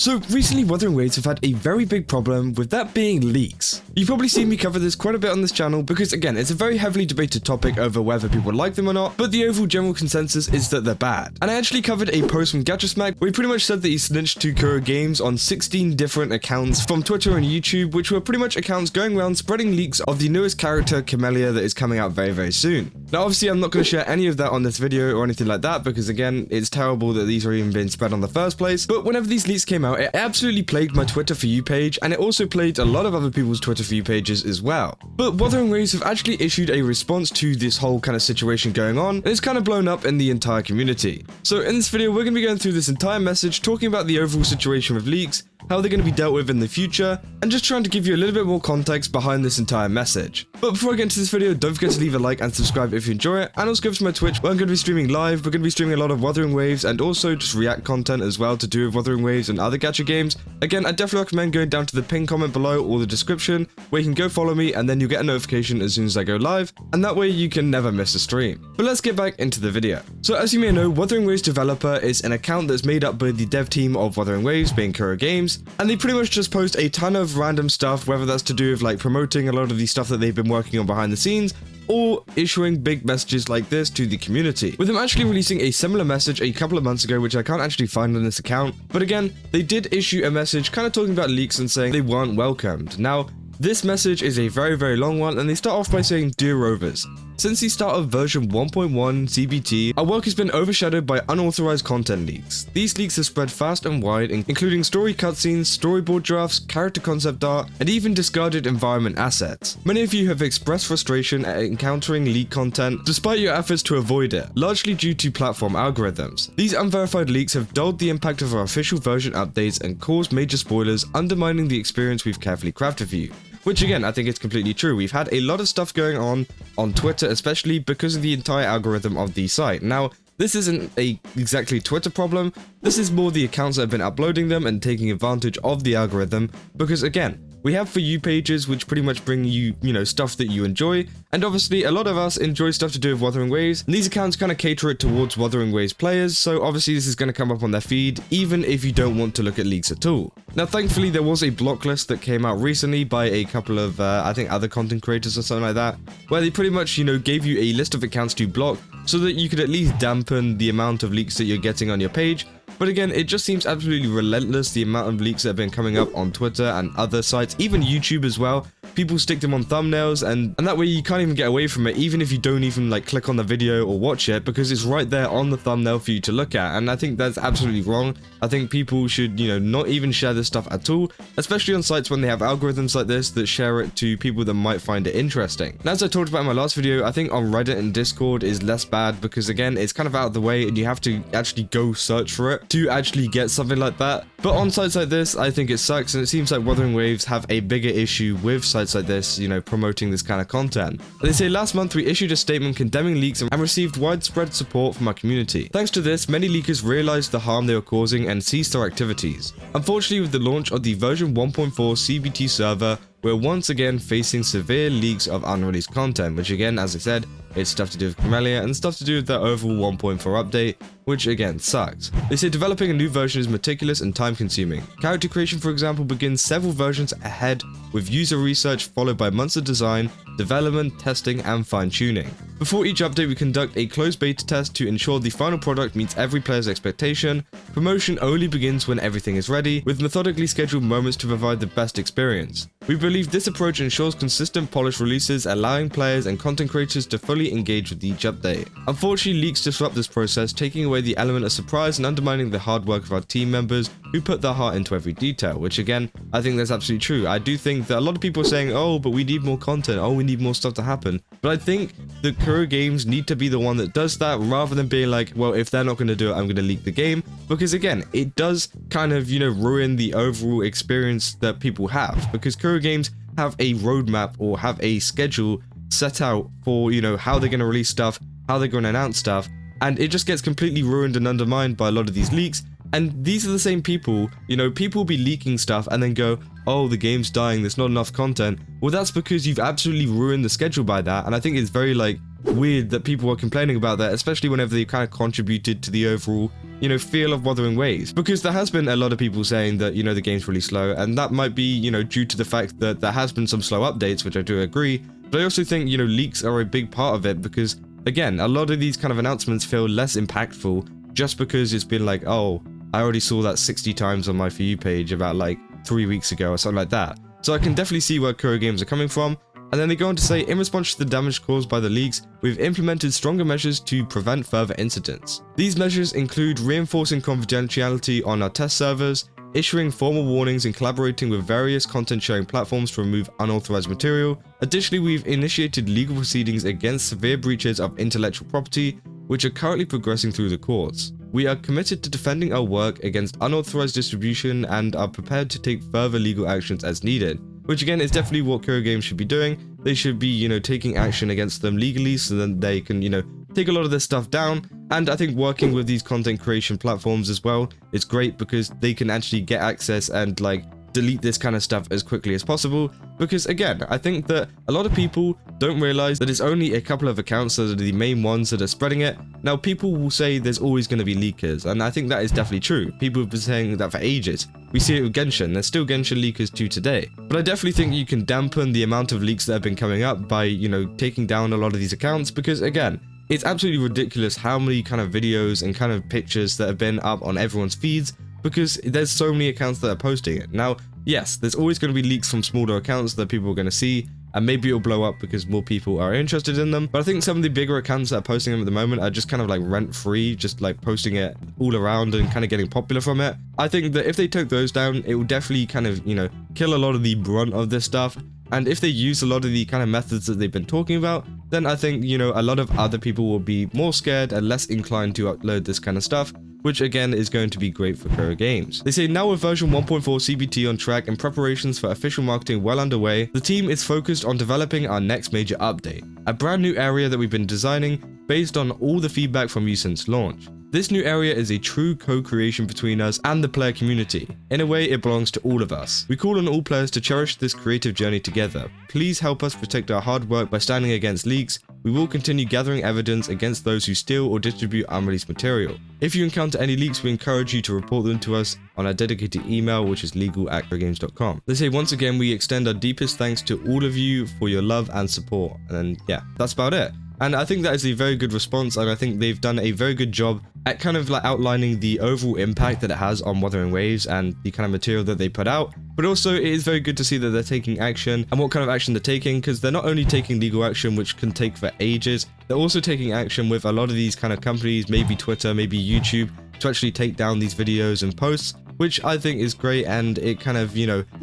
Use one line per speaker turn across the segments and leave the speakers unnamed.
So recently Wuthering Waves have had a very big problem with that being leaks. You've probably seen me cover this quite a bit on this channel because again, it's a very heavily debated topic over whether people like them or not, but the overall general consensus is that they're bad. And I actually covered a post from GatchaSmack where he pretty much said that he snitched to Kuro Games on 16 different accounts from Twitter and YouTube, which were pretty much accounts going around spreading leaks of the newest character, Camellya, that is coming out very, very soon. Now obviously I'm not going to share any of that on this video or anything like that because again, it's terrible that these are even being spread on the first place, but whenever these leaks came out, it absolutely plagued my Twitter For You page, and it also plagued a lot of other people's Twitter For You pages as well. But Wuthering Waves have actually issued a response to this whole kind of situation going on, and it's kind of blown up in the entire community. So in this video, we're going to be going through this entire message, talking about the overall situation with leaks, how they're going to be dealt with in the future, and just trying to give you a little bit more context behind this entire message. But before I get into this video, don't forget to leave a like and subscribe if you enjoy it, and also go over to my Twitch where I'm going to be streaming live. We're going to be streaming a lot of Wuthering Waves and also just react content as well to do with Wuthering Waves and other gacha games. Again, I definitely recommend going down to the pinned comment below or the description where you can go follow me, and then you'll get a notification as soon as I go live, and that way you can never miss a stream. But let's get back into the video. So as you may know, Wuthering Waves developer is an account that's made up by the dev team of Wuthering Waves, being Kuro Games, and they pretty much just post a ton of random stuff, whether that's to do with like promoting a lot of the stuff that they've been working on behind the scenes, or issuing big messages like this to the community, with them actually releasing a similar message a couple of months ago, which I can't actually find on this account. But again, they did issue a message kind of talking about leaks and saying they weren't welcomed. Now, this message is a very, very long one, and they start off by saying, "Dear Rovers, since the start of version 1.1 CBT, our work has been overshadowed by unauthorized content leaks. These leaks have spread fast and wide, including story cutscenes, storyboard drafts, character concept art, and even discarded environment assets. Many of you have expressed frustration at encountering leaked content, despite your efforts to avoid it, largely due to platform algorithms. These unverified leaks have dulled the impact of our official version updates and caused major spoilers, undermining the experience we've carefully crafted for you." Which again, I think it's completely true. We've had a lot of stuff going on Twitter, especially because of the entire algorithm of the site. Now, this isn't a exactly Twitter problem. This is more the accounts that have been uploading them and taking advantage of the algorithm, because again, we have For You pages which pretty much bring you, stuff that you enjoy, and obviously a lot of us enjoy stuff to do with Wuthering Waves, and these accounts kind of cater it towards Wuthering Waves players, so obviously this is going to come up on their feed, even if you don't want to look at leaks at all. Now thankfully there was a block list that came out recently by a couple of, I think other content creators or something like that, where they pretty much, gave you a list of accounts to block, so that you could at least dampen the amount of leaks that you're getting on your page. But again, it just seems absolutely relentless, the amount of leaks that have been coming up on Twitter and other sites, even YouTube as well. People stick them on thumbnails, and that way you can't even get away from it, even if you don't even click on the video or watch it, because it's right there on the thumbnail for you to look at. And I think that's absolutely wrong. I think people should, not even share this stuff at all, especially on sites when they have algorithms like this that share it to people that might find it interesting. And as I talked about in my last video, I think on Reddit and Discord is less bad because again, it's kind of out of the way and you have to actually go search for it to actually get something like that. But on sites like this, I think it sucks, and it seems like Wuthering Waves have a bigger issue with sites like this, promoting this kind of content. And they say, "Last month we issued a statement condemning leaks and received widespread support from our community. Thanks to this, many leakers realized the harm they were causing and ceased their activities. Unfortunately, with the launch of the version 1.4 CBT server, we're once again facing severe leaks of unreleased content," which again, as I said, it's stuff to do with camellya and stuff to do with the overall 1.4 update, which again sucks. They say developing a new version is meticulous and time consuming. Character creation, for example, begins several versions ahead, with user research followed by months of design, development, testing, and fine tuning. Before each update, we conduct a closed beta test to ensure the final product meets every player's expectation. Promotion only begins when everything is ready, with methodically scheduled moments to provide the best experience. We believe this approach ensures consistent polished releases, allowing players and content creators to fully engage with each update. Unfortunately, leaks disrupt this process, taking away the element of surprise and undermining the hard work of our team members who put their heart into every detail, which again, I think that's absolutely true. I do think that a lot of people are saying, "Oh, but we need more content, oh, we need more stuff to happen." But I think that Kuro Games need to be the one that does that, rather than being like, well, if they're not going to do it, I'm going to leak the game. Because again, it does kind of, ruin the overall experience that people have, because Kuro Games have a roadmap or have a schedule set out for, how they're going to release stuff, how they're going to announce stuff, and it just gets completely ruined and undermined by a lot of these leaks. And these are the same people, people will be leaking stuff and then go, "Oh, the game's dying, there's not enough content." Well, that's because you've absolutely ruined the schedule by that, and I think it's very weird that people are complaining about that, especially whenever they kind of contributed to the overall feel of Wuthering Waves, because there has been a lot of people saying that, the game's really slow, and that might be, due to the fact that there has been some slow updates, which I do agree, but I also think, leaks are a big part of it, because, again, a lot of these kind of announcements feel less impactful just because it's been like, oh, I already saw that 60 times on my For You page about like 3 weeks ago or something like that. So I can definitely see where Kuro Games are coming from. And then they go on to say, in response to the damage caused by the leaks, we've implemented stronger measures to prevent further incidents. These measures include reinforcing confidentiality on our test servers, issuing formal warnings and collaborating with various content sharing platforms to remove unauthorized material. Additionally, we've initiated legal proceedings against severe breaches of intellectual property, which are currently progressing through the courts. We are committed to defending our work against unauthorized distribution and are prepared to take further legal actions as needed. Which again is definitely what Kuro Games should be doing. They should be, taking action against them legally so that they can, take a lot of this stuff down. And I think working with these content creation platforms as well is great because they can actually get access and like delete this kind of stuff as quickly as possible. Because again, I think that a lot of people don't realize that it's only a couple of accounts that are the main ones that are spreading it. Now, people will say there's always going to be leakers, and I think that is definitely true. People have been saying that for ages. We see it with Genshin. There's still Genshin leakers to today. But I definitely think you can dampen the amount of leaks that have been coming up by, taking down a lot of these accounts, because again, it's absolutely ridiculous how many kind of videos and kind of pictures that have been up on everyone's feeds, because there's so many accounts that are posting it. Now, yes, there's always going to be leaks from smaller accounts that people are going to see, and maybe it'll blow up because more people are interested in them. But I think some of the bigger accounts that are posting them at the moment are just kind of like rent-free, just like posting it all around and kind of getting popular from it. I think that if they took those down, it will definitely kind of, kill a lot of the brunt of this stuff. And if they use a lot of the kind of methods that they've been talking about, then I think, a lot of other people will be more scared and less inclined to upload this kind of stuff, which again is going to be great for Kuro Games. They say now with version 1.4 CBT on track and preparations for official marketing well underway, the team is focused on developing our next major update, a brand new area that we've been designing based on all the feedback from you since launch. This new area is a true co-creation between us and the player community. In a way, it belongs to all of us. We call on all players to cherish this creative journey together. Please help us protect our hard work by standing against leaks. We will continue gathering evidence against those who steal or distribute unreleased material. If you encounter any leaks, we encourage you to report them to us on our dedicated email, which is legal@kurogames.com. They say once again, we extend our deepest thanks to all of you for your love and support. And yeah, that's about it. And I think that is a very good response, and I think they've done a very good job at kind of like outlining the overall impact that it has on Wuthering Waves and the kind of material that they put out. But also it is very good to see that they're taking action and what kind of action they're taking, because they're not only taking legal action, which can take for ages, they're also taking action with a lot of these kind of companies, maybe Twitter, maybe YouTube, to actually take down these videos and posts, which I think is great, and it kind of,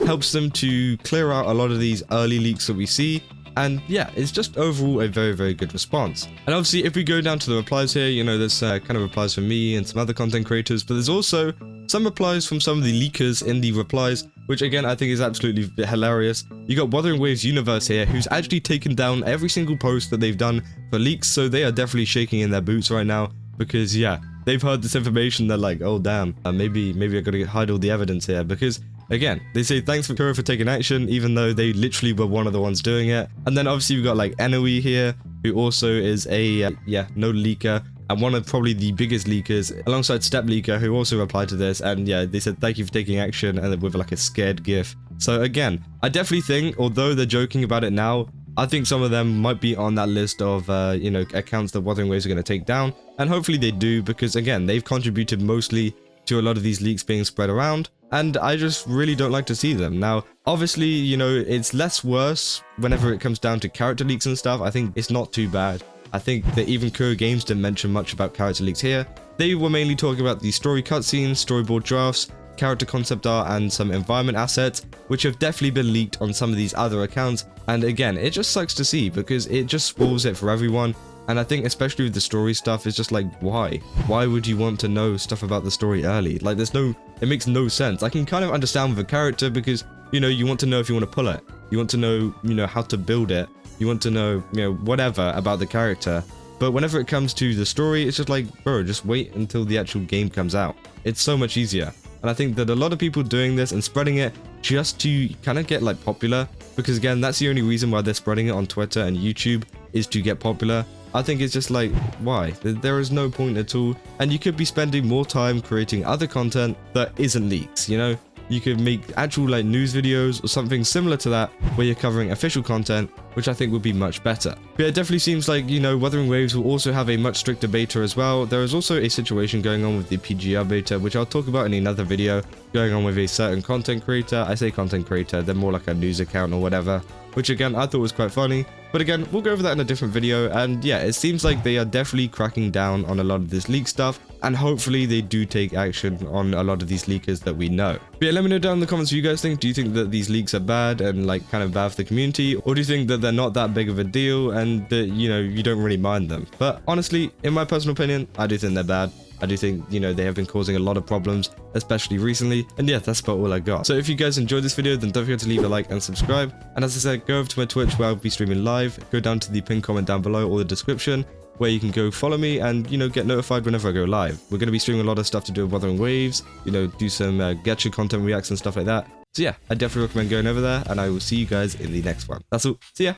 helps them to clear out a lot of these early leaks that we see. And yeah, it's just overall a very, very good response. And obviously, if we go down to the replies here, there's kind of replies from me and some other content creators, but there's also some replies from some of the leakers in the replies, which again, I think is absolutely hilarious. You got Wuthering Waves Universe here, who's actually taken down every single post that they've done for leaks, so they are definitely shaking in their boots right now, because yeah, they've heard this information, they're like, oh damn, maybe I gotta hide all the evidence here, because again, they say thanks for Kuro for taking action, even though they literally were one of the ones doing it. And then obviously we've got like Enoe here, who also is a no leaker, and one of probably the biggest leakers, alongside Step Leaker, who also replied to this. And yeah, they said thank you for taking action, and then with like a scared gif. So again, I definitely think, although they're joking about it now, I think some of them might be on that list of accounts that Wuthering Waves are going to take down, and hopefully they do, because again, they've contributed mostly to a lot of these leaks being spread around, and I just really don't like to see them. Now, obviously, it's less worse whenever it comes down to character leaks and stuff. I think it's not too bad. I think that even Kuro Games didn't mention much about character leaks here. They were mainly talking about the story cutscenes, storyboard drafts, character concept art, and some environment assets, which have definitely been leaked on some of these other accounts. And again, it just sucks to see, because it just spoils it for everyone. And I think especially with the story stuff, it's just like, why? Why would you want to know stuff about the story early? Like, it makes no sense. I can kind of understand with a character, because, you want to know if you want to pull it. You want to know, how to build it. You want to know, whatever about the character. But whenever it comes to the story, it's just like, bro, just wait until the actual game comes out. It's so much easier. And I think that a lot of people doing this and spreading it just to kind of get like popular, because again, that's the only reason why they're spreading it on Twitter and YouTube, is to get popular. I think it's just like, why? There is no point at all. And you could be spending more time creating other content that isn't leaks, you know? You could make actual like news videos or something similar to that where you're covering official content, which I think would be much better. But it definitely seems like, you know, Wuthering Waves will also have a much stricter beta as well. There is also a situation going on with the PGR beta, which I'll talk about in another video, going on with a certain content creator. I say content creator, they're more like a news account or whatever, which again, I thought was quite funny. But again, we'll go over that in a different video. And yeah, it seems like they are definitely cracking down on a lot of this leak stuff. And hopefully they do take action on a lot of these leakers that we know. But yeah, let me know down in the comments what you guys think. Do you think that these leaks are bad and like kind of bad for the community? Or do you think that they're not that big of a deal and that, you know, you don't really mind them? But honestly, in my personal opinion, I do think they're bad. I do think, you know, they have been causing a lot of problems, especially recently. And yeah, that's about all I got. So if you guys enjoyed this video, then don't forget to leave a like and subscribe. And as I said, go over to my Twitch where I'll be streaming live. Go down to the pinned comment down below or the description where you can go follow me and, you know, get notified whenever I go live. We're going to be streaming a lot of stuff to do with Wuthering Waves, you know, do some gacha content reacts and stuff like that. So yeah, I definitely recommend going over there and I will see you guys in the next one. That's all. See ya.